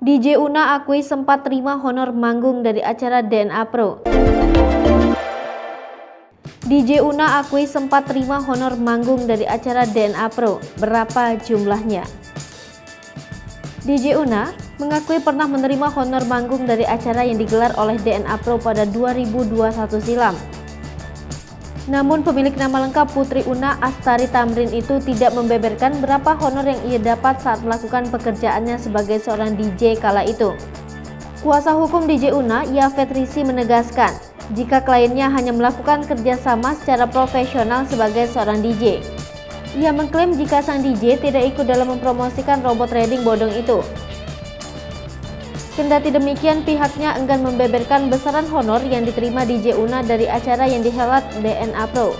DJ Una akui sempat terima honor manggung dari acara DNA Pro. DJ Una akui sempat terima honor manggung dari acara DNA Pro. Berapa jumlahnya? DJ Una mengakui pernah menerima honor manggung dari acara yang digelar oleh DNA Pro pada 2021 silam. Namun pemilik nama lengkap Putri Una Astari Tamrin itu tidak membeberkan berapa honor yang ia dapat saat melakukan pekerjaannya sebagai seorang DJ kala itu. Kuasa hukum DJ Una, Yafet Risi, menegaskan jika kliennya hanya melakukan kerjasama secara profesional sebagai seorang DJ. Ia mengklaim jika sang DJ tidak ikut dalam mempromosikan robot trading bodong itu. Kendati demikian, pihaknya enggan membeberkan besaran honor yang diterima DJ Una dari acara yang dihelat DNA Pro.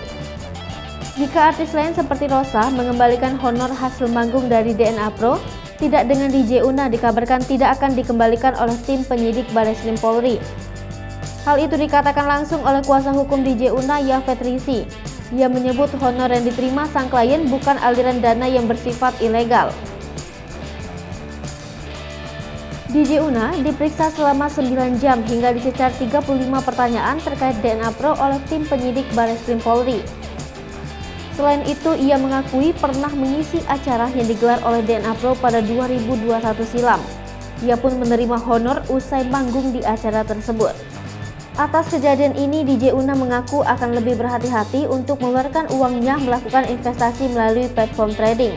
Jika artis lain seperti Rosa mengembalikan honor hasil manggung dari DNA Pro, tidak dengan DJ Una dikabarkan tidak akan dikembalikan oleh tim penyidik Bareskrim Polri. Hal itu dikatakan langsung oleh kuasa hukum DJ Una, Yafet Risi. Ia menyebut honor yang diterima sang klien bukan aliran dana yang bersifat ilegal. DJ Una diperiksa selama 9 jam hingga dicecar 35 pertanyaan terkait DNA Pro oleh tim penyidik Bareskrim Polri. Selain itu, ia mengakui pernah mengisi acara yang digelar oleh DNA Pro pada 2021 silam. Ia pun menerima honor usai manggung di acara tersebut. Atas kejadian ini, DJ Una mengaku akan lebih berhati-hati untuk mengeluarkan uangnya melakukan investasi melalui platform trading.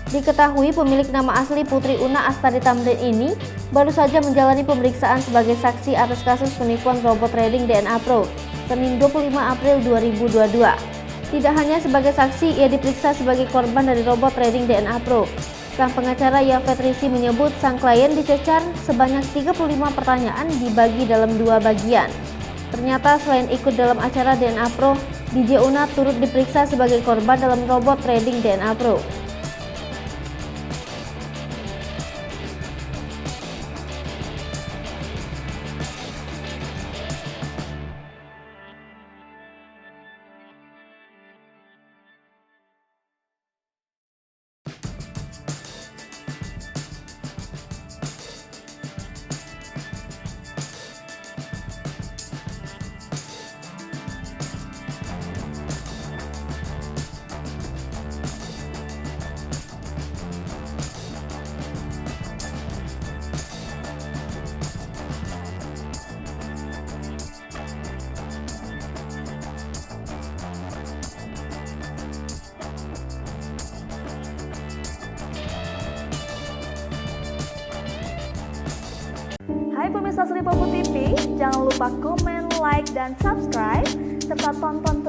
Diketahui pemilik nama asli Putri Una Astari Tamrin ini baru saja menjalani pemeriksaan sebagai saksi atas kasus penipuan robot trading DNA Pro Senin 25 April 2022. Tidak hanya sebagai saksi, ia diperiksa sebagai korban dari robot trading DNA Pro. Sang pengacara Yafet Risi menyebut sang klien dicecar sebanyak 35 pertanyaan dibagi dalam 2 bagian. Ternyata selain ikut dalam acara DNA Pro, DJ Una turut diperiksa sebagai korban dalam robot trading DNA Pro. Hai pemirsa Sri Popo TV, jangan lupa komen, like, dan subscribe, serta tonton